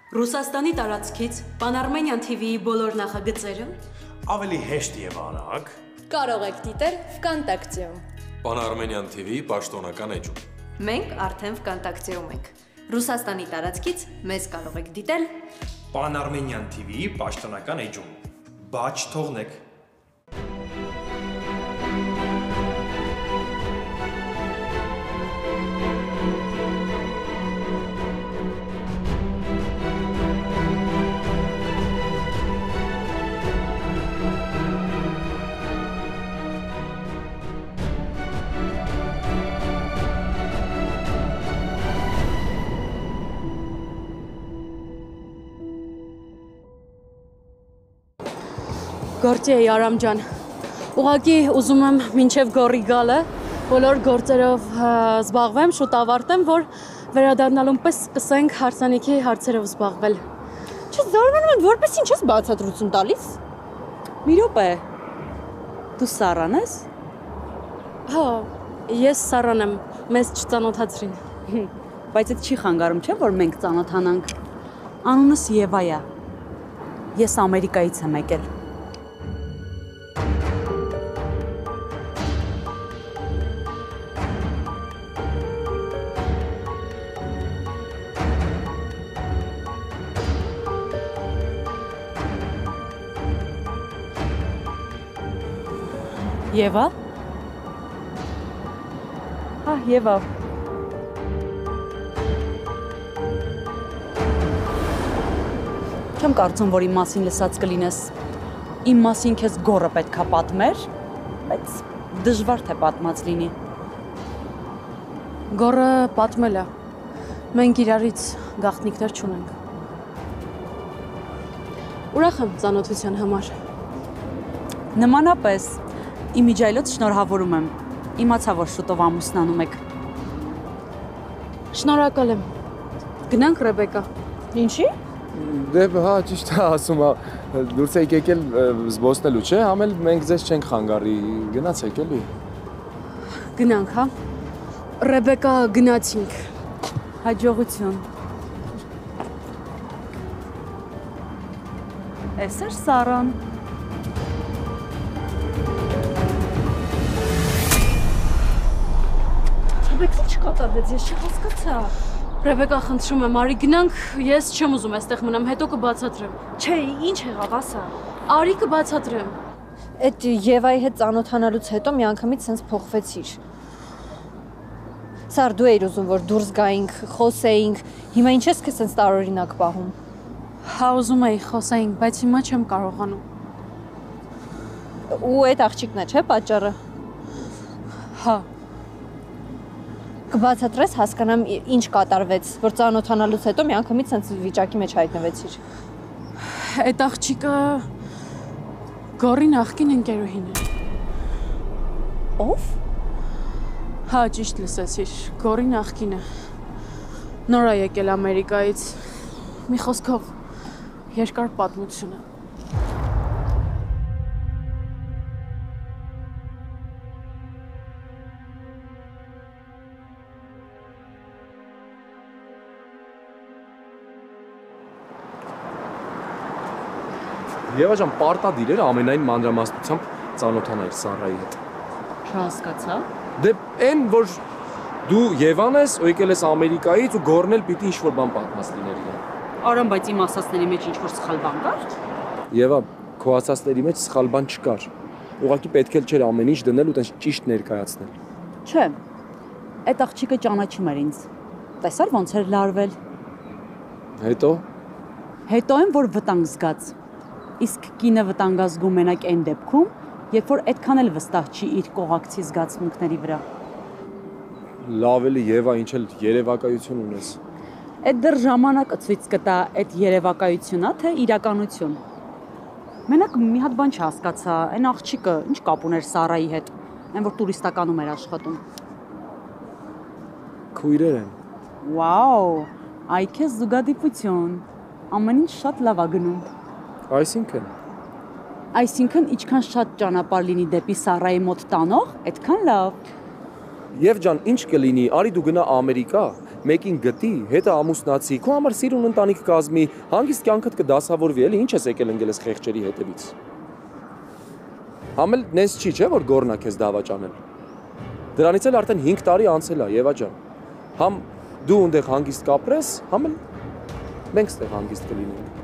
Ռուսաստանի տարածքից Pan-Armenian TV-ի բոլոր նախագծերը ավելի հեշտ եւ արագ կարող եք դիտել Վկանտակտեում։ Pan-Armenian TV-ի պաշտոնական էջում։ Մենք արդեն Վկանտակտեում ենք։ Ռուսաստանի տարածքից մեզ կարող եք դիտել Pan-Armenian TV-ի պաշտոնական էջում։ Բաչ թողնեք։ Գործի էի Արամ ջան, ուղղակի ուզում եմ մինչև գորի գալը, բոլոր գործերով զբաղվեմ, շուտ ավարտեմ, որ վերադառնալուն պես սկսենք հարսանիքի հարցերով զբաղվել։ Չես զարմանում եմ, որպես ինչ ես բացատրություն տալիս։ Մի րոպե, դու Սառան ես։ Հա, ես Սառան եմ, մեզ չծանոթացրին։ Բայց այդ չի խանգարում, չէ՞ որ մենք ծանոթանանք։ Անունս Եվա է։ Ես Ամերիկայից եմ եկել։ Եվա։ Հա, Եվա։ Չեմ կարծում, որ իմ մասին լսած կլինես։ Իմ մասին քեզ գոռը պետքա պատմեր, բայց դժվար թե պատմած լինի։ Գոռը պատմել է, մենք իրարից գաղտնիքներ չունենք։ Ուրախ եմ ծանոթության համար։ Նմանապես, իմ իջայլոց շնորհավորում եմ, իմացա, որ շուտով ամուսնանում եք։ Շնորհակալ եմ, գնանք Ռեբեկա։ Ինչի։ Դե հա, ճիշտ է ասում, դուրս եք եկել զբոսնելու, չէ՞, համ էլ մենք ձեզ չենք խանգարի, գնացեք էլի։ Գնանք, հա։ Ռեբեկա գնացինք։ Հաջողություն։ Էս էր Սառան։ Ռեբեկա չկատարվեց, ես չհասկացա։ Ռեբեկա, խնդրում եմ, արի գնանք, ես չեմ ուզում այստեղ մնամ, հետո կբացատրեմ։ Չէ, ինչ եղավ, ասա։ Արի կբացատրեմ։ Այդ Եվայի հետ ծանոթանալուց հետո միանգամից sense փոխվեցիր։ Սար դու էիր ուզում, որ դուրս գայինք, խոսեինք, հիմա ինչ ես քեզ sense տարօրինակ պահում։ Հա, ուզում էի խոսեինք, բայց հիմա չեմ կարողանում։ Ու այդ աղջիկն է, չէ՞ պատճառը։ Հա։ Կբացատրես, հասկանամ ինչ կատարվեց, որ ծանոթանալուց հետո միանգամից sense վիճակի մեջ հայտնվեցիր։ Այդ աղջիկը գորի նախկին ընկերուհին է։ Ով։ Հա, ճիշտ լսեցիր, գորի նախկինը։ Նոր է եկել Ամերիկայից։ Մի խոսքով երկար պատմություն է։ Եվա ջան, պարտադիր էր ամենայն մանրամասնությամբ ծանոթանալ Սառայի հետ։ Չհասկացա։ Դե այն, որ դու Եվան ես, ու եկել ես Ամերիկայից ու գոռնել պիտի ինչ-որ բան պատմած լիներ իրան։ Արամ, բայց իմ ասածների մեջ ինչ-որ սխալ բան կար։ Եվա, քո ասածների մեջ սխալ բան չկար։ Ուղղակի պետք էլ չէր ամեն ինչ դնել ու տենց ճիշտ ներկայացնել։ Չէ, այդ աղջիկը ճանաչում էր ինձ։ Տեսար ոնց էր լարվել։ Հետո։ Հետո են, որ վտանգ զգաց։ Իսկ կինը վտանգազգում մենակ այն դեպքում, երբ որ այդքան էլ վստահ չի իր կողակցի զգացմունքների վրա։ Լավ էլի Եվա, ինչ էլ երևակայություն ունես։ Այդ դեռ ժամանակը ցույց կտա այդ երևակայությունա, թե իրականություն։ Մենակ մի հատ բան չհասկացա, այն աղջիկը ինչ կապ ուներ Սառայի հետ, այն որ տուրիստականում էր աշխատում։ Քույրեր են։ Վաու, այ քեզ զուգադիպություն։ Ամեն ինչ շատ լավ է գնում։ Այսինքն ինչքան շատ ճանապարհ լինի դեպի Սառայի մոտ տանող, այդքան լավ։ Եվ ջան, ինչ կլինի, արի դու գնա Ամերիկա, մեկին գտի, հետը ամուսնացի, քո համար սիրուն ընտանիք կազմի, հանգիստ կյանքդ կդասավորվի, էլի ինչ ես եկել ընկել ես խեղճերի հետևից։ Համ էլ նես չի, չէ՞ որ գորնա քեզ դավաճանել։ Դրանից էլ արդեն 5 տարի անցել է, Եվա ջան։ Համ դու այնտեղ հանգիստ կապրես, համ էլ մենք ստեղ հանգիստ կլինենք։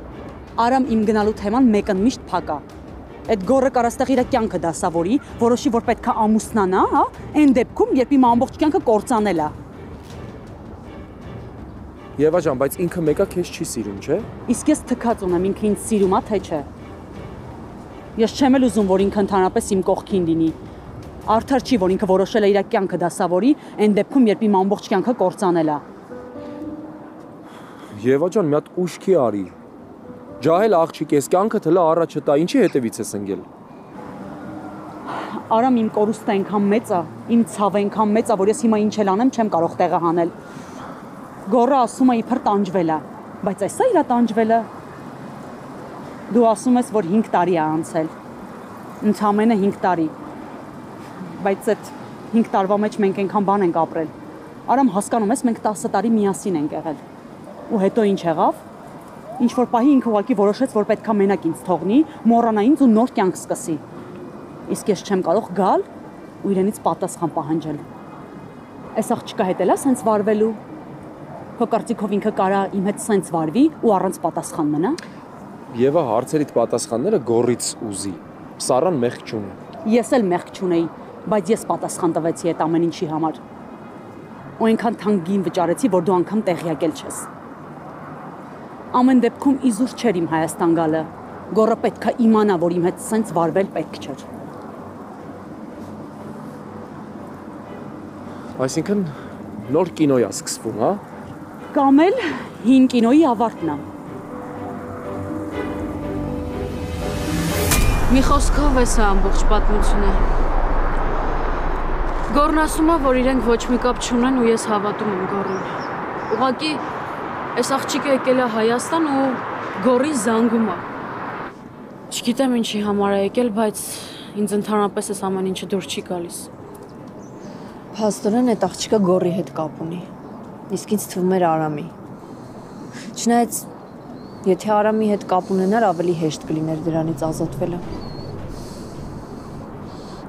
Արամ իմ գնալու թեման մեկընդմիշտ փակ է։ Այդ գորը կարա ստեղ իր կյանքը դասավորի, որոշի որ պետքա ամուսնանա, հա, այն դեպքում, երբ իմ ամբողջ կյանքը կործանել է։ Եվա ջան, բայց ինքը մեկը քեզ չի սիրում, չէ՞։ Իսկ ես թքած ունեմ ինքը ինձ սիրում է, թե չէ։ Ես չեմ էլ ուզում, որ ինքը ընդհանրապես իմ կողքին լինի։ Արդար չի, որ ինքը որոշել է իր կյանքը դասավորի, այն դեպքում, երբ իմ ամբողջ կյանքը կործանել է։ Եվա ջան, մի հատ ուշքի արի։ Ջահել աղջիկ ես, կյանքը թլա առաջը տա, ինչի հետևից ես ընկել։ Արամ իմ կորուստը այնքան մեծ է, իմ ցավը այնքան մեծ է, որ ես հիմա ինչ էլ անեմ, չեմ կարող տեղը հանել։ Գորը ասում է իբր տանջվել է, բայց այս է իր տանջվելը։ Դու ասում ես, որ 5 տարի է անցել։ Ընդամենը 5 տարի։ Բայց այդ 5 տարվա մեջ մենք այնքան բան ենք ապրել։ Արամ, հասկանում ես, մենք 10 տարի միասին ենք եղել։ Ու հետո ինչ եղավ։ Ինչ որ պահի ինքը ուղղակի որոշեց, որ պետքա մենակ ինձ թողնի, մոռանա ինձ ու նոր կյանք սկսի։ Իսկ ես չեմ կարող գալ ու իրենից պատասխան պահանջել։ Այս աղջիկը հետ էլա սենց վարվելու։ Քո կարծիքով ինքը կարա իմ հետ սենց վարվի ու առանց պատասխան մնա։ Եվա հարցերիդ պատասխանները գորից ուզի։ Սառան մեղք չունի։ Ես էլ մեղք չունեի, բայց ես պատասխան տվեցի այդ ամեն ինչի համար։ Ու այնքան թանկին վճարեցի, որ դու անգամ տեղյակ չես։ Ամեն դեպքում իզուր չէր իմ Հայաստան գալը։ Գորը պետքա իմանա, որ իմ հետ սենց վարվել պետք չէր։ Այսինքն նոր կինոյա սկսվում, հա։ Կամ էլ հին կինոյի ավարտն է։ Մի խոսքով էս է ամբողջ պատմությունը։ Գորն ասում է, որ իրենք ոչ մի կապ չունեն ու ես հավատում եմ Գորին։ Ուղղակի այս աղջիկը եկել է Հայաստան ու Գորին զանգում է։ Չգիտեմ ինչի համար է եկել, բայց ինձ ընդհանրապես այս ամեն ինչը դուր չի գալիս։ Փաստորեն այդ աղջիկը Գորի հետ կապ ունի։ Իսկ ինձ թվում էր Արամի։ Չնայած եթե Արամի հետ կապ ունենար, ավելի հեշտ կլիներ դրանից ազատվելը։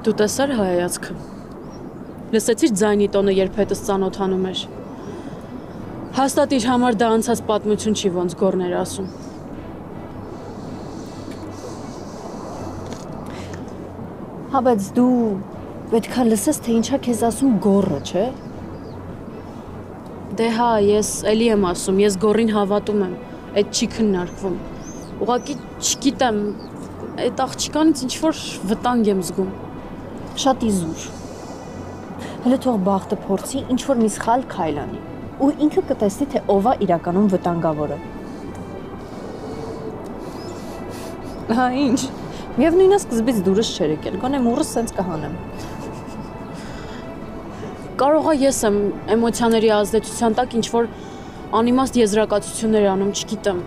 Դու տեսար հայացքը։ Լսեցիր ձայնի տոնը, երբ հետս ծանոթանում էր։ Հաստատ իր համար դա անցած պատմություն չի, ոնց Գորն էր ասում։ Հա, բայց դու պետքա լսես, թե ինչա քեզ ասում Գորը, չէ՞։ Դե հա, ես էլի եմ ասում, ես Գորին հավատում եմ, այդ չի քննարկվում։ Ուղղակի չգիտեմ, այդ աղջկանից ինչ-որ վտանգ եմ զգում։ Շատ իզուր։ Հələ թող բախտը փորձի, ինչ-որ մի սխալ քայլ անի, ու ինքը կտեսնի, թե ով է իրականում վտանգավորը։ Հա, ինչ։ Միևնույն է սկզբից դուրս չէր եկել, գոնե մուրս սենց կհանեմ։ Կարող է ես եմ էմոցիաների ազդեցության տակ ինչ-որ անիմաստ եզրակացություններ անում, չգիտեմ։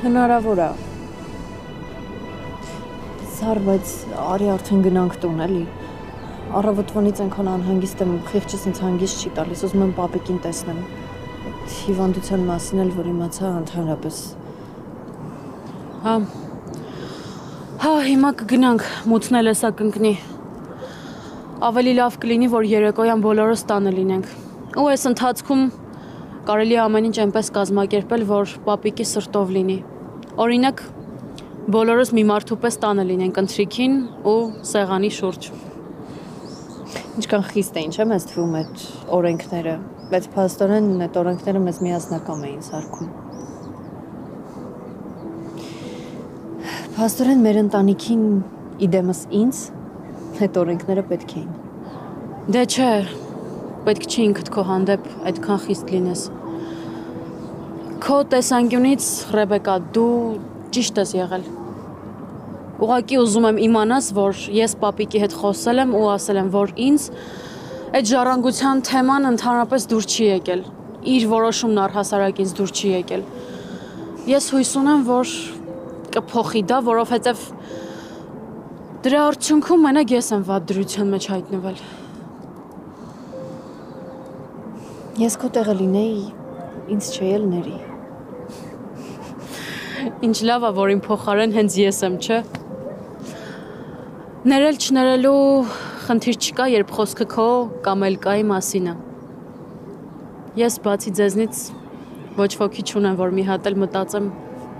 Հնարավոր է։ Սար, բայց արի արդեն գնանք տուն, էլի։ Առավոտվանից այնքան անհանգիստ եմ, խիղճս ինձ հանգիստ չի տալիս, ուզում եմ պապիկին տեսնեմ։ Այդ հիվանդության մասին էլ, որ իմացա ընդհանրապես։ Հա, հիմա կգնանք, մութն էլ էսա կընկնի։ Ավելի լավ կլինի, որ երեկոյան բոլորս տանը լինենք։ Ու այս ընթացքում կարելի է ամեն ինչ այնպես կազմակերպել, որ պապիկի սրտով լինի։ Օրինակ, բոլորս մի մարդու պես տանը լինենք ընթրիքին ու սեղանի շուրջ։ Ինչքան խիստ էին, չէ՞ մեզ թվում այդ օրենքները, բայց փաստորեն այդ օրենքները մեզ միասնական էին սարքում։ Փաստորեն մեր ընտանիքին իդեմս ինձ այդ օրենքները պետք էին։ Դե չէ, պետք չի ինքդ քո հանդեպ այդքան խիստ լինես։ Քո տեսանկյունից, Ռեբեկա, դու ճիշտ ես եղել։ Ուղղակի ուզում եմ իմանաս, որ ես պապիկի հետ խոսել եմ ու ասել եմ, որ ինձ այդ ժառանգության թեման ընդհանրապես դուր չի եկել։ Իր որոշումն առհասարակ ինձ դուր չի եկել։ Ես հույս ունեմ, որ կփոխի դա, որովհետև դրա արդյունքում մենակ ես եմ վատ դրության մեջ հայտնվել։ Ես քո տեղը լինեի, ինձ չէի էլ ների։ Ինչ լավ է, որ իմ փոխարեն հենց ես եմ, չէ։ Ներել չներելու խնդիր չկա, երբ խոսքը քո կամ էլ կայի մասին է։ Ես բացի ձեզնից ոչ ոքի չունեմ, որ մի հատ էլ մտածեմ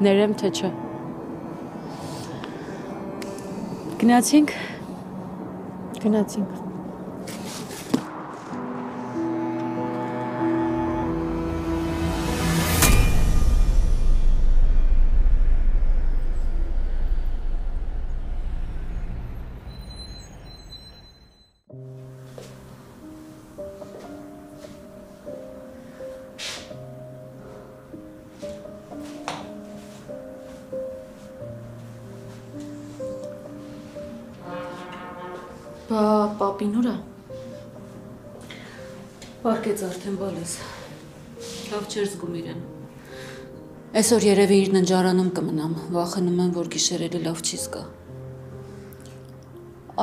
ներեմ, թե չէ։ Գնացինք։ Գնացինք։ Պապին ուր է։ Պարկեց արդեն բալես։ Լավ չէր զգում իրեն։ Այսօր երևի իր ննջարանում կմնամ, վախենում եմ, որ գիշերելի լավ չի զգա։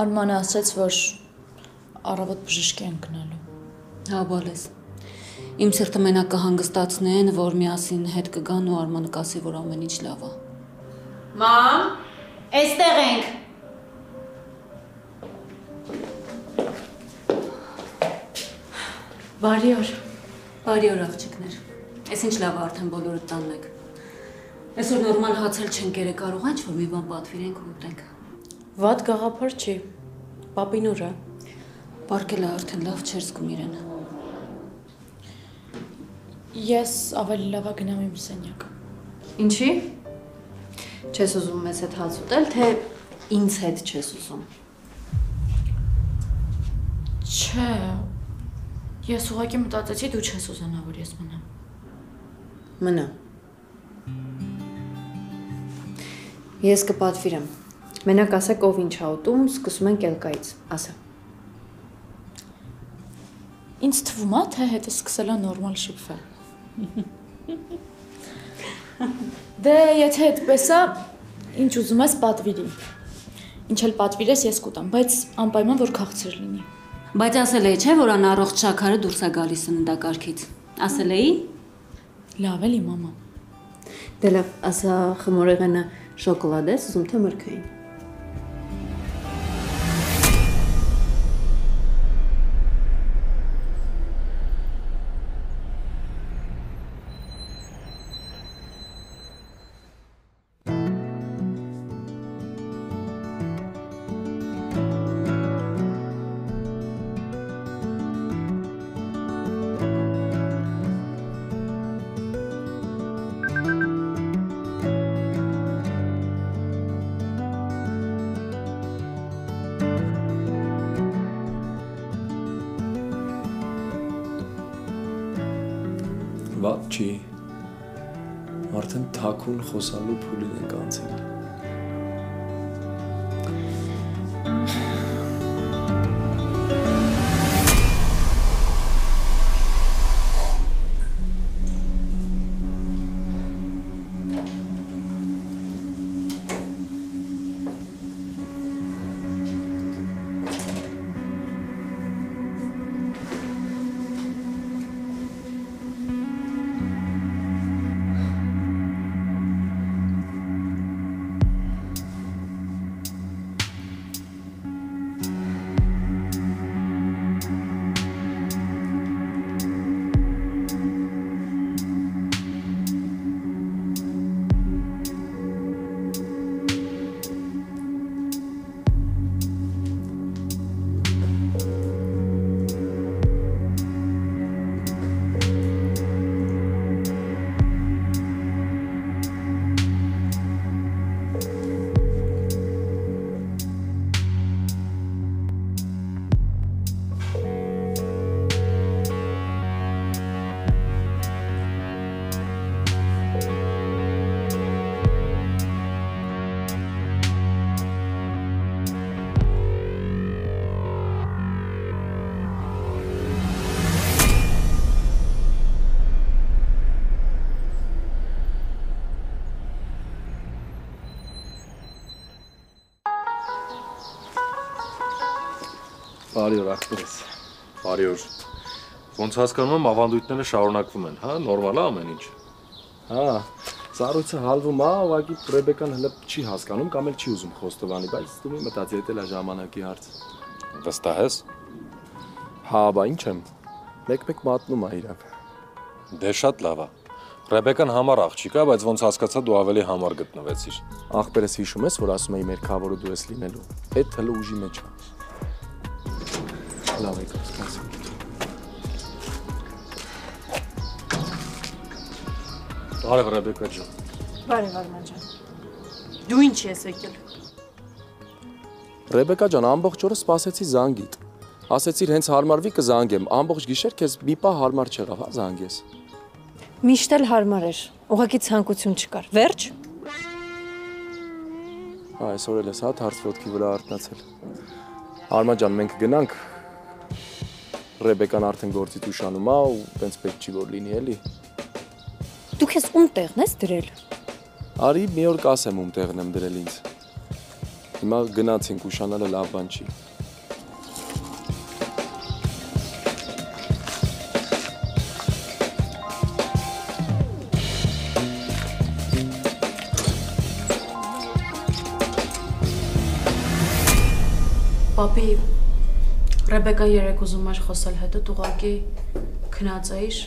Արմանը ասաց, որ առավոտ բժշկի են գնալու։ Հա, բալես։ Իմ սիրտը մենակ կհանգստացնեն, որ միասին հետ կգան ու Արմանը կասի, որ ամեն ինչ լավ է։ Մամ, այստեղ ենք։ Բարի օր աղջիկներ։ Այս ինչ լավ է արդեն բոլորը տանն եք։ Այսօր նորմալ հացել չենք երեք կարող ինչ որ մի բան պատվիրենք ու ուտենք։ Վատ գաղափար չի։ Պապին ուր է։ Պարկել է արդեն լավ չէր զգում իրեն։ Ես ավելի լավ է գնամ իմ սենյակ։ Ինչի։ Չես ուզում մեզ հետ հաց ուտել, թե ինձ հետ չես ուզում։ Չէ։ Ես ուղղակի մտածեցի դու չես ուզենա, որ ես մնամ։ Մնա։ Ես կպատվիրեմ։ Մենակ ասեք ով ինչ ա ուտում, սկսում ենք ելկայից, ասա։ Ինձ թվում է, թե հետը սկսել է նորմալ շփվել։ Դե եթե այդպես է, ինչ ուզում ես պատվիրի։ Ինչ էլ պատվիրես ես կուտամ, բայց անպայման որ քաղցր լինի։ Բայց ասել էի, չէ, որ անառողջ շաքարը դուրս է գալիս սննդակարգից։ Ասել էի։ Լավ էլի, մամա։ Դե լավ, ասա խմորեղենը շոկոլադ ես, ուզում թե մրգային։ Վատ չի, արդեն թաքուն խոսալու փուլին ենք անցել։ Բարի օր ախպերս։ Բարի օր։ Ոնց հասկանում եմ, ավանդույթները շարունակվում են, հա, նորմալ է ամեն ինչ։ Հա, ծառույցը հալվում է, ուղղակի Ռեբեկան հələ չի հասկանում կամ էլ չի ուզում խոստովանի, բայց դու մի մտածի դա ժամանակի հարց։ Վստահ ես։ Հա, բա ինչ եմ։ Մեկ-մեկ մատնում է իրան։ Դե շատ լավ է։ Ռեբեկան համառ աղջիկ է, բայց ոնց հասկացա դու ավելի համառ գտնվեցիր։ Ախպերս հիշում ես, որ ասում էի մեր քավորը դու ես լինելու։ Այդ հələ ուժի մեջ է։ Լավ եք, սպասի։ Բարև Ռեբեկա ջան։ Բարև Արման ջան։ Դու ինչ ես եկել։ Ռեբեկա ջան, ամբողջ օրը սպասեցի զանգիդ։ Ասեցիր հենց հարմարվի կզանգեմ, ամբողջ գիշեր քեզ մի պահ հարմար չեղավ, հա, զանգես։ Միշտ էլ հարմար էր։ Ուղղակի ցանկություն չկար։ Վերջ։ Հա, այսօր էլ ես հա թարցրոտքի վրա արթնացել։ Արման ջան, մենք գնանք։ Ռեբեկան արդեն գործից ուշանում է ու տենց պետք չի որ լինի էլի։ Դու քեզ ում տեղն ես դրել։ Արի մի օր կասեմ ում տեղն եմ դրել ինձ։ Հիմա գնացինք, ուշանալը լավ բան չի։ Պապի, Ռեբեկա երեք ուզում էր խոսել հետդ, ուղղակի քնած էիր։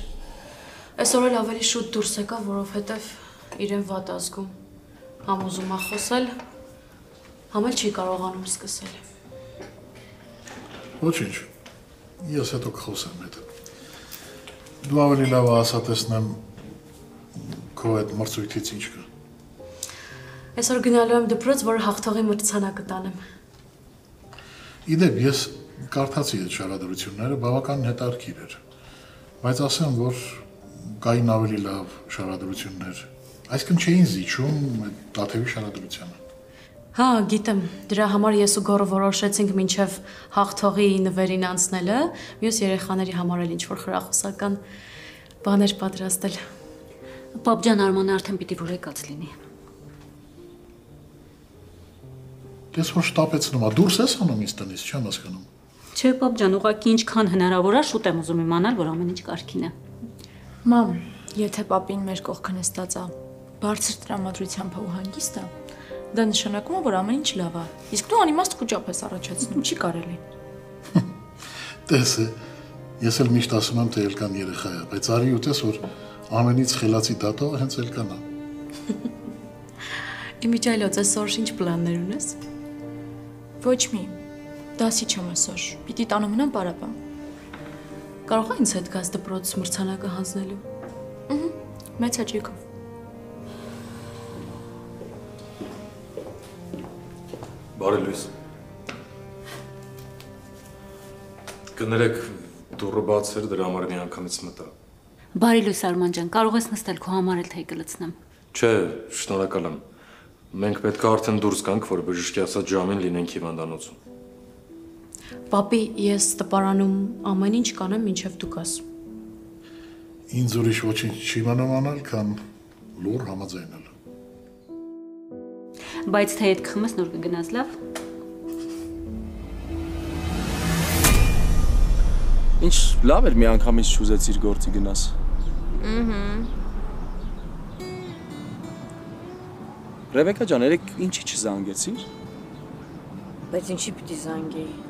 Այսօր էլ ավելի շուտ դուրս եկա, որովհետև իրեն վատ ազգում։ Համ ուզում է խոսել, համ էլ չի կարողանում սկսել։ Ոչինչ, ես հետո կխոսեմ հետ։ Դու ավելի լավ ասա տեսնեմ քո այդ մրցույթից ինչ կա։ Այսօր գնալու եմ դպրոց, որ հաղթողի մրցանակը տանեմ։ Իդեպ ես կարդացի այդ շարադրությունները, բավական հետաքրքիր էր։ Բայց ասեմ, որ կային ավելի լավ շարադրություններ։ Այսինքն չէին զիջում այդ Տաթևի շարադրությանը։ Հա, գիտեմ, դրա համար ես ու Գոռը որոշեցինք մինչև հաղթողի նվերին անցնելը, մյուս երեխաների համար էլ ինչ-որ խրախուսական բաներ պատրաստել։ Պապ ջան, Արմանը արդեն պիտի որեկած լինի։ Ես որ շտապեցնում ա, դուրս ես անում ինձ տնից, չեմ հասկանում։ Չէ, պապ ջան, ուղղակի ինչքան հնարավոր է, շուտ եմ ուզում իմանալ, որ ամեն ինչ կարգին է։ Մամ, եթե պապին մեր կողքը նստած է, բարձր տրամադրությամբ ու հանգիստ է, դա նշանակում է, որ ամեն ինչ լավ է։ Իսկ դու անիմաստ քուճապ ես առաջացնում, չի կարելի։ Տես է, ես էլ միշտ ասում եմ, թե Էլկան երեխա է, բայց արի ու տես, որ ամենից խելացի դատողը հենց Էլկան է։ Իմիջայլոց այսօր ինչ պլաններ ունես։ Ոչ մի, դասի չեմ այսօր, պիտի տանը մնամ պարապա։ Կարող է ինձ հետ գաս դպրոց մրցանակը հանձնելու։ Մեծ հաճույքով։ Բարի լույս։ Կներեք, դուռը բաց էր, դրա համար մի անգամից մտա։ Բարի լույս Արման ջան, կարող ես նստել քո համար էլ թեյ կլցնեմ։ Չէ, շնորհակալ եմ։ Մենք պետք է արդեն դուրս գանք, որ բժշկի ասած ժամին լինենք հիվանդանոցում։ Պապի, ես տպարանում ամեն ինչ կանեմ, մինչև դու գաս։ Ինձ ուրիշ ոչինչ չի մնում անել, քան լուր համաձայնել։ Բայց թե այդ խմես նոր կգնաս լավ։ Ինչ լավ էր մի անգամից շուզեցիր գործի գնաս։ Ռեբեկա ջան, երեք ինչի չզանգեցիր։ Բայց ինչի պիտի զանգեի։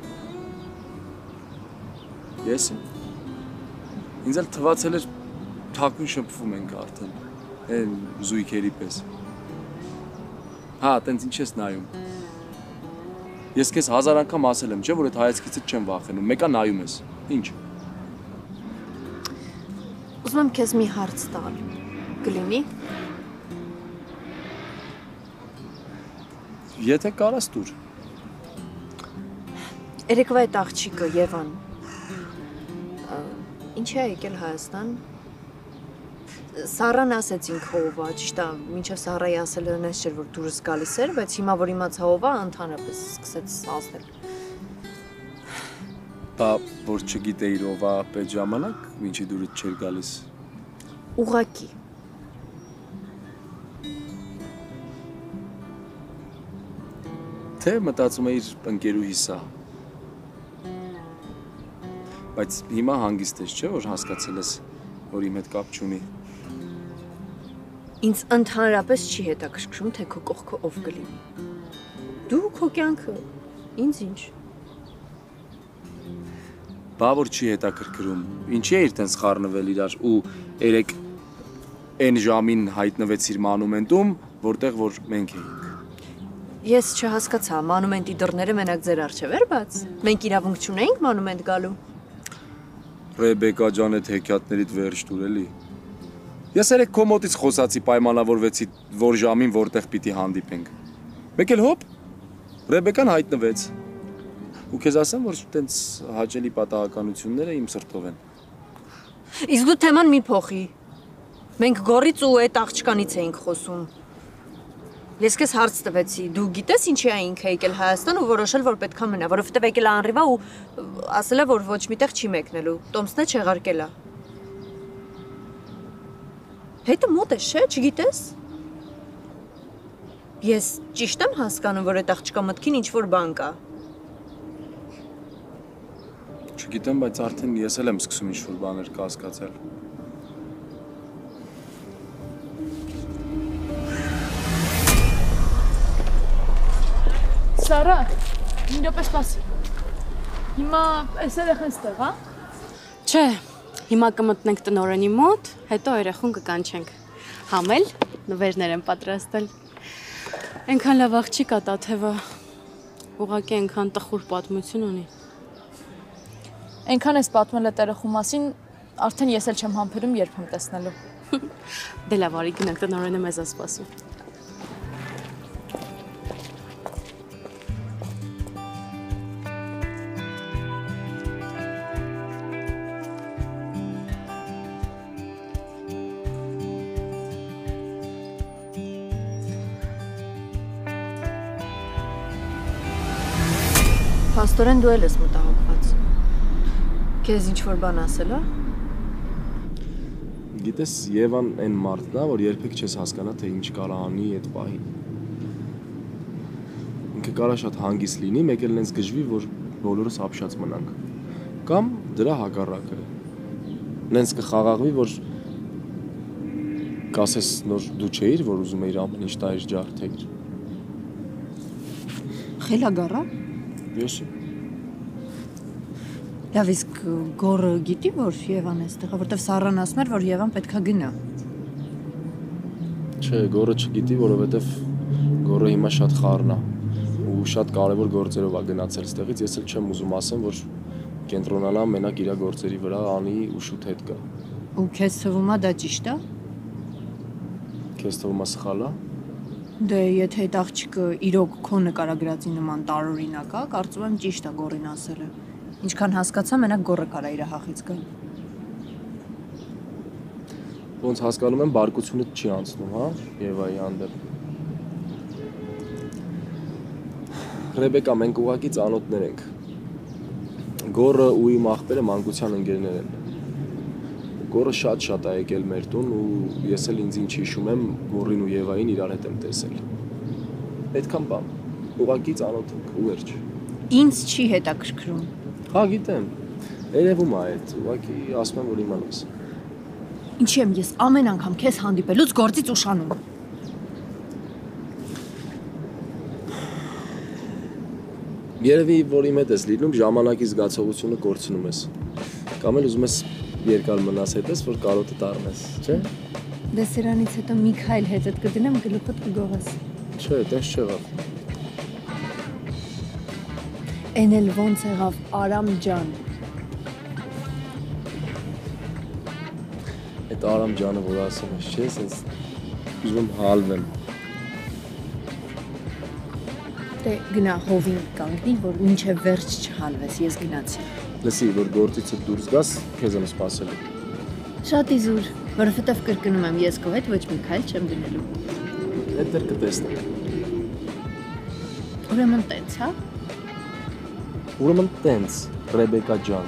Ես ինձ էլ թվացել էր թաքուն շփվում ենք արդեն։ Այն զույգերի պես։ Հա, տենց ինչ ես նայում։ Ես քեզ 1000 անգամ ասել եմ, չէ՞ որ այդ հայացքիցդ չեմ վախենում։ Մեկա նայում ես։ Ինչ։ Ուզում եմ քեզ մի հարց տալ։ Կլինի։ Եթե կարաս տուր։ Երեկվա այդ աղջիկը Եվան ինչ է եկել Հայաստան։ Սառան ասեցինք ով է, ճիշտ է, մինչև Սառայի ասելը նես չէր որ դուրս գալիս էր, բայց հիմա որ իմացա ով է, ընդհանրապես սկսեց ասել։ Բա որ չգիտեիր ով է այդ ժամանակ, ինչի դուրս չէր գալիս։ Ուղակի։ Թե մտածում էիր ընկերուհիս է։ Բայց հիմա հանգիստ ես, չէ՞ որ հասկացել ես, որ իմ հետ կապ չունի։ Ինձ ընդհանրապես չի հետաքրքրում, թե քո կողքը ով կլինի։ Դու քո կյանքը, ինձ ինչ։ Բա որ չի հետաքրքրում, ինչի է իր տենց խառնվել իրար ու երեք այն ժամին հայտնվեցիր մանումենտում, որտեղ որ մենք էինք։ Ես չհասկացա, մանումենտի դռները մենակ ձեր առջև էր բաց։ Մենք իրավունք չունեինք մանումենտ գալու։ Ռեբեկա ջան, այդ հեքիաթներիդ վերջ տուր էլի։ Ես երեք քո մոտից խոսացի, պայմանավորվեցի, որ ժամին որտեղ պիտի հանդիպենք։ Մեկ էլ հոպ, Ռեբեկան հայտնվեց։ Ու քեզ ասեմ, որ տենց հաճելի պատահականությունները իմ սրտով են։ Իսկ դու թեման մի փոխի։ Մենք գորից ու այդ աղջկանից էինք խոսում։ Ես քեզ հարց տվեցի, դու գիտես ինչի է ինքը եկել Հայաստան ու որոշել, որ պետքա մնա, որովհետև եկել է անրիվա ու ասել է, որ ոչ միտեղ չի մեկնելու, Տոմսն է չեղարկել է։ Հետը մոտ է, չէ, չգիտես։ Ես ճիշտ եմ հասկանում, որ այդ աղջկա մտքին ինչ-որ բան կա։ Չգիտեմ, բայց արդեն ես էլ եմ սկսում ինչ-որ բաներ կասկածել։ Սարա, մի րոպե սպասի։ Հիմա այս երեխան ստեղ, հա? Չէ, հիմա կմտնենք տնօրենի մոտ, հետո երեխուն կկանչենք։ Համել, նվերներ եմ պատրաստել։ Այնքան լավ աղջիկ է Տաթևը, ուղղակի այնքան տխուր պատմություն ունի։ Այնքան ես պատմել այդ երեխու մասին, արդեն ես էլ չեմ համբերում երբեմ տեսնելու։ Դե լավ, արի գնանք, տնօրենը մեզ է սպասում։ Փաստորեն դու էլ ես մտահոգված։ Քեզ ինչ-որ բան ասել է։ Գիտես, Եվան այն մարդն է, որ երբեք չես հասկանա, թե ինչ կարա անի այդ պահին։ Ինքը կարա շատ հանգիստ լինի, մեկ էլ նենց գժվի, որ բոլորս ապշած մնանք։ Կամ դրա հակառակը։ Նենց կխաղաղվի, որ կասես նոր դու չէիր, որ ուզում էիր ամեն ինչ տայր ջարդեիր։ Խելագարա։ Ես Լավ, իսկ Գորը գիտի, որ Եվան է ստեղ, որտեվ Սառան ասում էր, որ Եվան պետքա գնա։ Չէ, Գորը չգիտի, որովհետև Գորը հիմա շատ խառն է ու շատ կարևոր գործերով է գնացել ստեղից, ես էլ չեմ ուզում ասեմ, որ կենտրոնանա մենակ իր գործերի վրա անի ու շուտ հետ գա։ Ու քեզ թվում է դա ճիշտ է։ Քեզ թվում է սխալ է։ Դե եթե այդ աղջիկը իրոք քո նկարագրածի նման տարօրինակ է, կարծում եմ ճիշտ է Գորին ասելը։ Ինչքան հասկացա, մենակ Գորը կարա իր հախից գալ։ Ոնց հասկանում եմ, բարկությունը չի անցնում, հա, Եվայի հանդեպ։ Ռեբեկա, մենք ուղղակի ծանոթներ ենք։ Գորը ու իմ աղբերը մանկության ընկերներ են։ Գորը շատ է եկել մեր տուն ու ես էլ ինձ ինչ հիշում եմ, Գորին ու Եվային իրար հետ եմ տեսել։ Այդքան բան, ուղղակի ծանոթ ենք ու վերջ։ Ինձ չի հետաքրքրում։ Հա, գիտեմ։ Երևում է այդ, ուղղակի ասում եմ, որ իմանաս։ Ինչի եմ ես ամեն անգամ քեզ հանդիպելուց գործից ուշանում։ Երևի, որ իմ հետ ես լինում, ժամանակի զգացողությունը կորցնում ես։ Կամ էլ ուզում ես երկար մնաս հետս, որ կարոտը տառնես, չէ՞։ Դե սրանից հետո Միքայել հետդ կդնեմ գլուխդ կգողես։ Չէ, տես չեղավ։ Էն էլ ոնց եղավ Արամ ջան։ Այդ Արամ ջանը, որ ասում ես, չէ՞, սենց ուզում եմ հալվեմ։ Դե գնա հովին կանգնի, որ մինչև վերջ չհալվես, ես գնացի։ Լսի, որ գործիցդ դուրս գաս, քեզ եմ սպասելու։ Շատ իզուր, որովհետև կրկնում եմ, ես քո հետ ոչ Միքայել չեմ գնելու։ Այդ դեռ կտեսնենք։ Ուրեմն տենց, հա։ Ուրեմն տենց, Ռեբեկա ջան։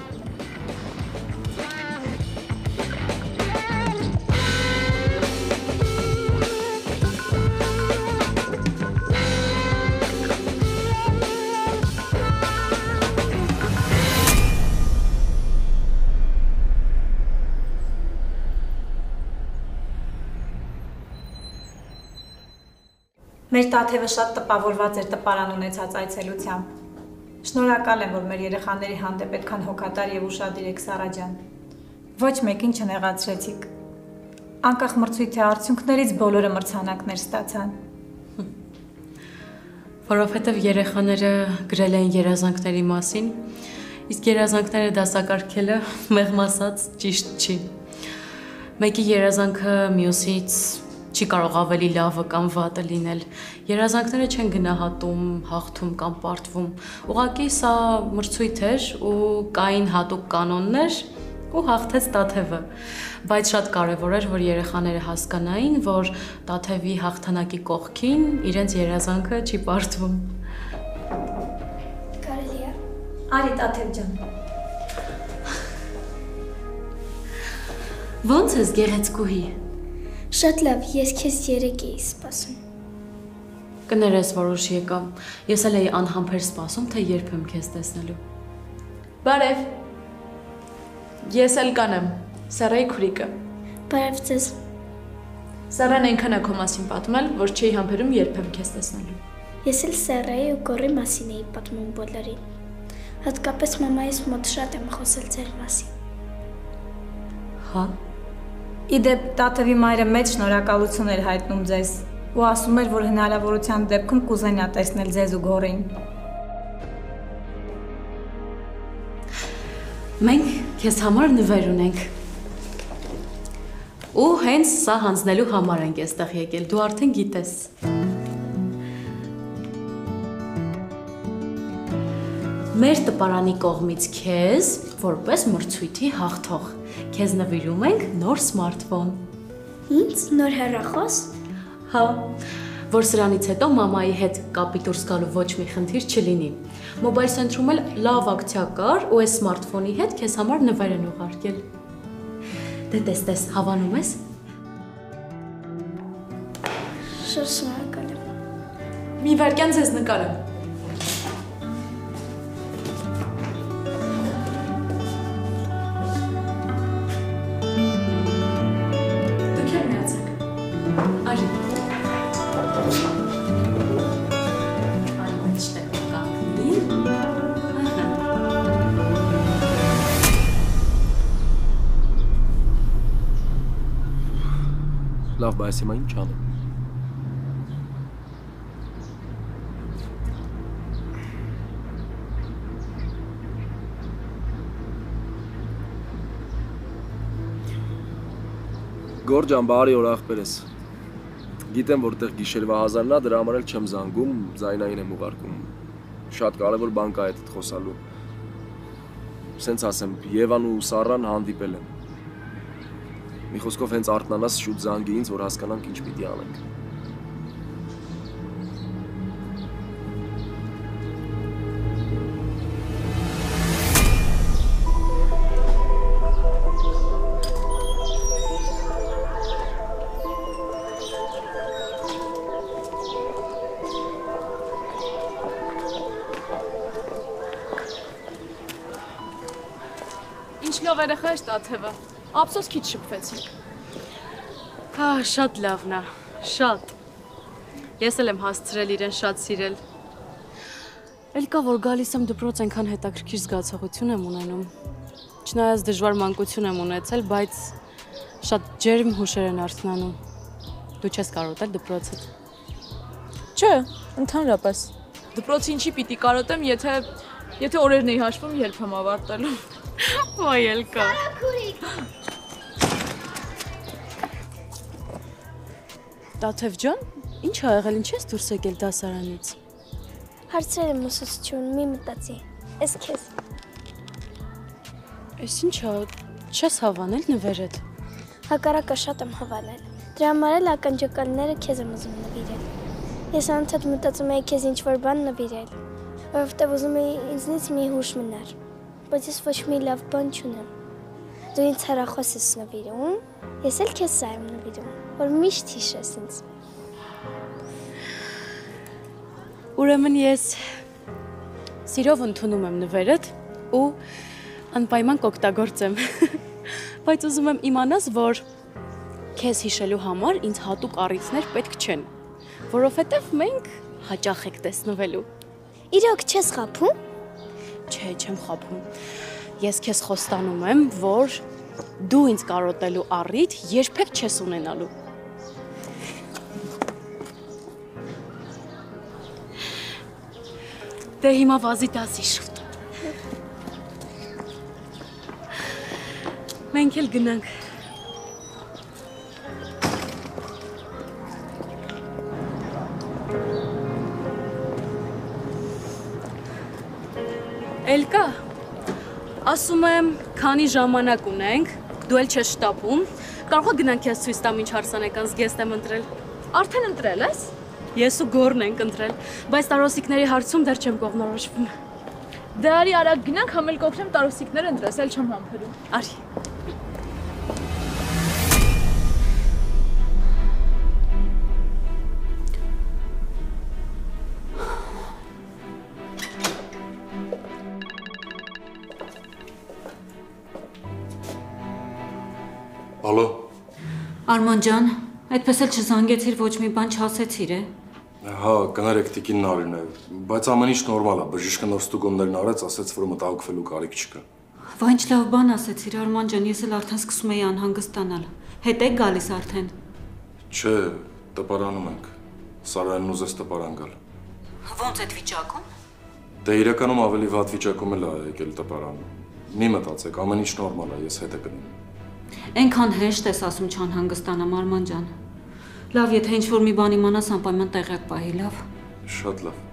Մեր Տաթևը շատ տպավորված էր տպարան ունեցած այցելությամբ։ Շնորհակալ եմ, որ մեր երեխաների հանդեպ այդքան հոգատար եւ ուշադիր եք, Սարա ջան։ Ոչ մեկին չնեղացրեցիք։ Անկախ մրցույթի արդյունքներից բոլորը մրցանակներ ստացան։ Որովհետև երեխաները գրել էին երազանքների մասին, իսկ երազանքները դասակարգելը մեղմ ասած ճիշտ չի։ Մեկի երազանքը մյուսից չի կարող ավելի լավը կամ վատը լինել։ Երազանքները չեն գնահատում, հաղթում կամ պարտվում։ Ուղղակի սա մրցույթ էր ու կային հատուկ կանոններ ու հաղթեց Տաթևը։ Բայց շատ կարևոր էր, որ երեխաները հասկանային, որ Տաթևի հաղթանակի կողքին իրենց երազանքը չի պարտվում։ Կարելի է։ Արի Տաթև ջան։ Ո՞նց ես գեղեցկուհի։ Շատ լավ, ես քեզ 3 էի սպասում։ Կներես, որ ուշ եկա։ Ես էլ էի անհամբեր սպասում, թե երբ եմ քեզ տեսնելու։ Բարև։ Ես էլ կանեմ, Սարայի քուրիկը։ Բարև ձեզ։ Սարան այնքան է քո մասին պատմել, որ չէի համբերում երբ եմ քեզ տեսնելու։ Ես էլ Սարայի ու Գորի մասին էի պատմում բոլորին։ Հատկապես մամայիս մոտ շատ եմ խոսել ձեր մասին։ Հա։ Իդեպ Տաթևի մայրը մեծ շնորհակալություն էր հայտնում ձեզ ու ասում էր, որ հնարավորության դեպքում կուզենա տեսնել ձեզ ու Գորին։ Մենք քեզ համար նվեր ունենք։ Ու հենց սա հանձնելու համար ենք այստեղ եկել, դու արդեն գիտես։ Մեր տպարանի կողմից քեզ, որպես մրցույթի հաղթող, քեզ նվիրում ենք նոր սմարթֆոն։ Ինձ նոր հեռախոս։ Հա, որ սրանից հետո մամայի հետ կապի դուրս գալու ոչ մի խնդիր չլինի։ Մոբայլ սենտրում էլ լավ ակցիա կար ու այս սմարթֆոնի հետ քեզ համար նվեր են ուղարկել։ Դե տես, հավանում ես։ Շատ շնորհակալ եմ։ Մի վայրկյան ձեզ նկարեմ։ Դուք էլ միացեք։ Արի։ Այստեղ կանգնի։ Լավ, բայց հիմա ինչ անեմ։ Գոր ջան, բարի օր ախպերես։ Գիտեմ, որտեղ գիշերվա 1000-ն է, դրա համար էլ չեմ զանգում, ձայնային եմ ուղարկում։ Շատ կարևոր բան կա այդ խոսալու։ Սենց ասեմ, Եվան ու Սառան հանդիպել են։ Մի խոսքով հենց արթնանաս շուտ զանգի ինձ, որ հասկանանք ինչ պիտի անենք։ Ինչ լավ երեխա է Տաթևը։ Ափսոս քիչ շփվեցինք։ Հա, շատ լավն է, շատ։ Ես էլ եմ հասցրել իրեն շատ սիրել։ Էլ կա, որ գալիս եմ դպրոց այնքան հետաքրքիր զգացողություն եմ ունենում։ Չնայած դժվար մանկություն եմ ունեցել, բայց շատ ջերմ հուշեր են արթնանում։ Դու չես կարոտել դպրոցդ։ Չէ, ընդհանրապես։ Դպրոցի ինչի պիտի կարոտեմ, եթե օրերն էի հաշվում, երբ եմ ավարտելու։ Ոայ ելկա։ Տաթև ջան, ինչ ա եղել, ինչ ես դուրս եկել դասարանից։ Հարցրել եմ ուսուցչուն, մի մտածի։ Էս քեզ։ Էս ինչ ա, չես հավանել նվերդ։ Հակառակը շատ եմ հավանել։ Դրա համար էլ ականջականները քեզ եմ ուզում նվիրել։ Ես անընդհատ մտածում էի քեզ ինչ-որ բան նվիրել, որովհետև ուզում էի ինձնից մի հուշ մնար, բայց ես ոչ մի լավ բան չունեմ։ Դու ինձ հեռախոս ես նվիրում, ես էլ քեզ սա եմ նվիրում, որ միշտ հիշես ինձ։ Ուրեմն ես սիրով ընդունում եմ նվերդ ու անպայման կօգտագործեմ։ Բայց ուզում եմ իմանաս, որ քեզ հիշելու համար ինձ հատուկ առիթներ պետք չեն։ Որովհետև մենք հաճախ եք տեսնվելու։ Իրոք չես խաբում։ Չէ, չեմ խաբում։ Ես քեզ խոստանում եմ, որ դու ինձ կարոտելու առիթ երբեք չես ունենալու։ Դե հիմա վազի դասի շուտ։ Մենք էլ գնանք։ Էլկա, ասում եմ, քանի ժամանակ ունենք, դու էլ չես շտապում, կարող է գնանք քեզ ցույց տամ ինչ հարսանեկան զգեստ եմ ընտրել։ Արդեն ընտրել ես։ Ես ու Գորն ենք ընտրել, բայց տարոսիկների հարցում դեռ չեմ կողմնորոշվում։ Դե արի արագ գնանք, համ էլ կօգնեմ տարոսիկները ընտրես, էլ չեմ համբերում։ Արի։ Ալո։ Արման ջան, այդպես էլ չզանգեցիր, ոչ մի բան չասեցիր, է։ Հա, կներեք տիկին Նարինն է, բայց ամեն ինչ նորմալ է, բժիշկը նոր ստուգումներն արեց, ասեց, որ մտահոգվելու կարիք չկա։ Վա ինչ լավ բան ասեցիր, Արման ջան, ես էլ արդեն սկսում էի անհանգստանալ։ Հետ եք գալիս արդեն։ Չէ, տպարանում ենք։ Սարյանն ուզեց տպարան գալ։ Ոնց այդ վիճակում։ Դե իրականում ավելի վատ վիճակում էլ է եկել տպարան։ Մի մտածեք, ամեն ինչ նորմալ է, ես հետը կնեմ։ Այնքան հեշտ ես ասում չանհանգստանամ, Արման ջան։ Լավ, եթե ինչ-որ մի բան իմանաս, անպայման տեղյակ պահի, լավ։ Շատ լավ։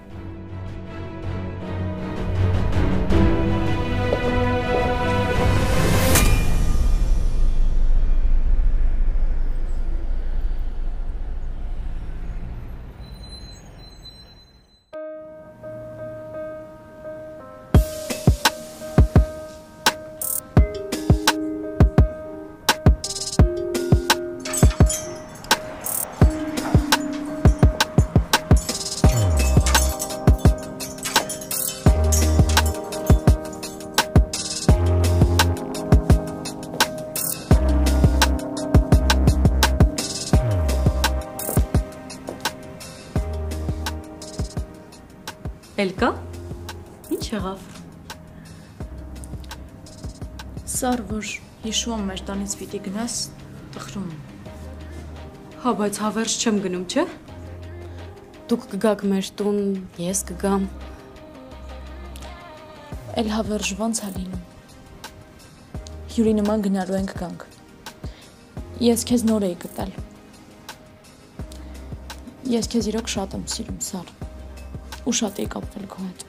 Էլկա, ինչ եղավ։ Սար, որ հիշում եմ մեր տանից պիտի գնաս, տխրում եմ։ Հա, բայց հավերժ չեմ գնում, չէ։ Դուք կգաք մեր տուն, ես կգամ։ Էլ հավերժ ոնց է լինում։ Հյուրի նման գնալու ենք գանք։ Ես քեզ նոր էի գտել։ Ես քեզ իրոք շատ եմ սիրում, Սար։ Ու շատ էի կապվել քո հետ։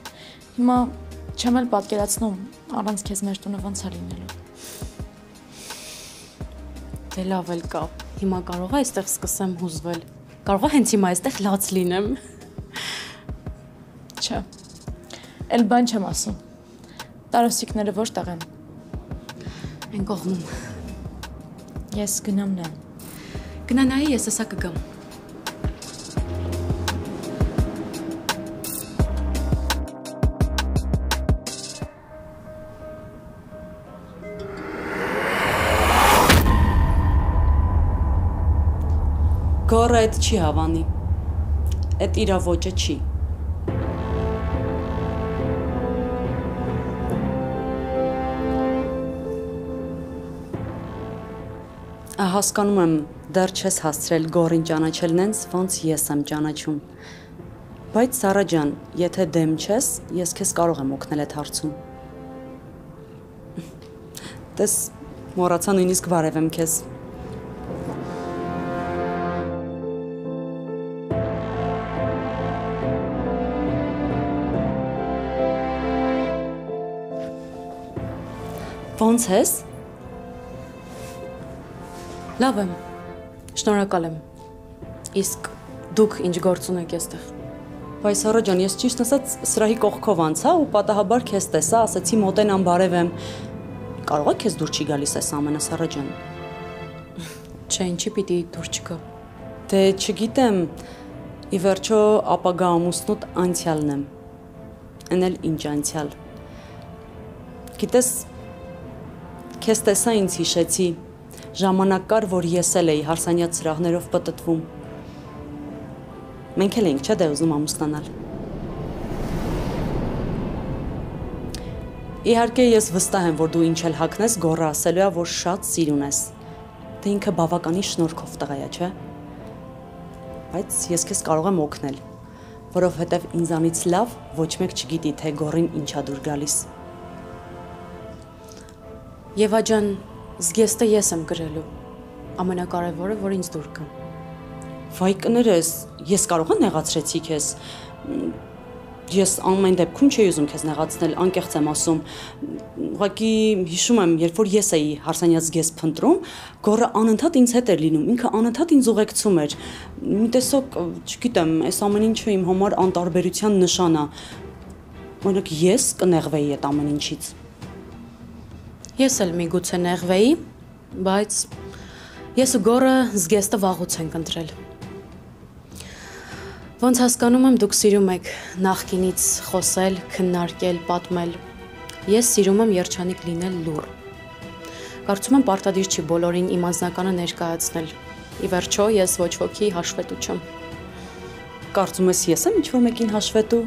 Հիմա չեմ էլ պատկերացնում առանց քեզ մեր տունը ոնց է լինելու։ Դե լավ էլ կա։ Հիմա կարող է այստեղ սկսեմ հուզվել։ Կարող է հենց հիմա այստեղ լաց լինեմ։ Չէ։ Էլ բան չեմ ասում։ Տարոսիկները որտեղ են։ Այն կողմում։ Ես գնամ նա։ Գնանայի ես հեսա կգամ։ Գորը այդ չի հավանի, այդ իրա ոճը չի։ Հասկանում եմ, դեռ չես հասցրել Գորին ճանաչել նենց, ոնց ես եմ ճանաչում։ Բայց Սարա ջան, եթե դեմ չես, ես քեզ կարող եմ օգնել այդ հարցում։ Տես, մոռացա նույնիսկ բարևեմ քեզ։ Ոնց ես։ Լավ եմ, շնորհակալ եմ, իսկ դուք ինչ գործ ունեք այստեղ։ Բայց Սարա ջան, ես ճիշտ ասած սրահի կողքով անցա ու պատահաբար քեզ տեսա, ասեցի մոտենամ բարևեմ։ Կարող է քեզ դուր չի գալիս այս ամենը, Սարա ջան։ Չէ, ինչի պիտի դուր չգա։ Դե չգիտեմ, ի վերջո ապագա ամուսնուդ անցյալն եմ։ Էն էլ ինչ անցյալ։ Գիտես, քեզ տեսա ինձ հիշեցի, ժամանակ կար, որ ես էլ էի հարսանյաց սրահներով պտտվում։ Մենք էլ ենք, չէ՞ դե ուզում ամուսնանալ։ Իհարկե ես վստահ եմ, որ դու ինչ էլ հագնես, գոռը ասելու է, որ շատ սիրուն ես։ Դե ինքը բավականին շնորհքով տղա է, չէ՞։ Բայց ես քեզ կարող եմ օգնել, որովհետև ինձանից լավ ոչ մեկ չգիտի, թե գոռին ինչա դուր գալիս։ Եվա ջան, զգեստը ես եմ գրելու։ Ամենակարևորը, որ ինձ դուր գա։ Վայ կներես, ես կարող եմ նեղացրեցի քեզ։ Ես ամեն դեպքում չէի ուզում քեզ նեղացնել, անկեղծ եմ ասում։ Ուղղակի հիշում եմ, երբ որ ես էի հարսանյաց զգեստ փնտրում, գոռը անընդհատ ինձ հետ էր լինում, ինքը անընդհատ ինձ ուղեկցում էր։ Մի տեսակ, չգիտեմ, այս ամեն ինչը իմ համար անտարբերության նշան է։ Օրինակ ես կնեղվեի այդ ամեն ինչից։ Ես էլ միգուցե նեղվեի, բայց ես ու գոռը զգեստը վաղուց ենք ընտրել։ Ոնց հասկանում եմ, դուք սիրում եք նախկինից խոսել, քննարկել, պատմել։ Ես սիրում եմ երջանիկ լինել լուռ։ Կարծում եմ պարտադիր չի բոլորին իմ անձնականը ներկայացնել։ Ի վերջո ես ոչ ոքի հաշվետու չեմ։ Կարծում ես ես եմ ինչ-որ մեկին հաշվետու։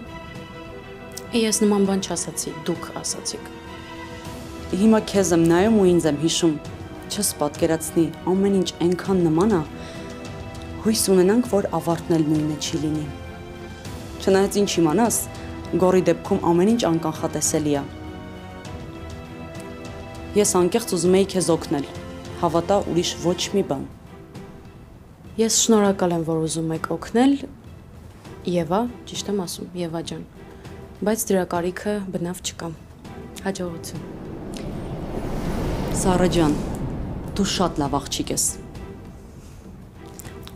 Ես նման բան չասացի, դուք ասացիք։ Հիմա քեզ եմ նայում ու ինձ եմ հիշում։ Չես պատկերացնի, ամեն ինչ այնքան նման է։ Հույս ունենանք, որ ավարտն էլ նույնը չի լինի։ Չնայած ինչ իմանաս, գոռի դեպքում ամեն ինչ անկանխատեսելի է։ Ես անկեղծ ուզում էի քեզ օգնել, հավատա ուրիշ ոչ մի բան։ Ես շնորհակալ եմ, որ ուզում եք օգնել, Եվա, ճիշտ եմ ասում, Եվա ջան, բայց դրա կարիքը բնավ չկա։ Հաջողություն։ Սառա ջան, դու շատ լավ աղջիկ ես։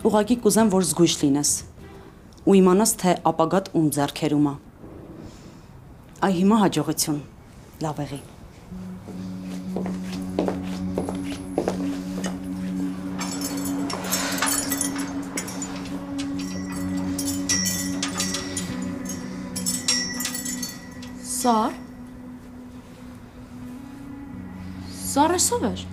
Ուղղակի կուզեմ, որ զգույշ լինես ու իմանաս, թե ապագադ ում ձեռքերում է։ Այ հիմա հաջողություն, լավ եղի։ Սար։ Սարը սով էր։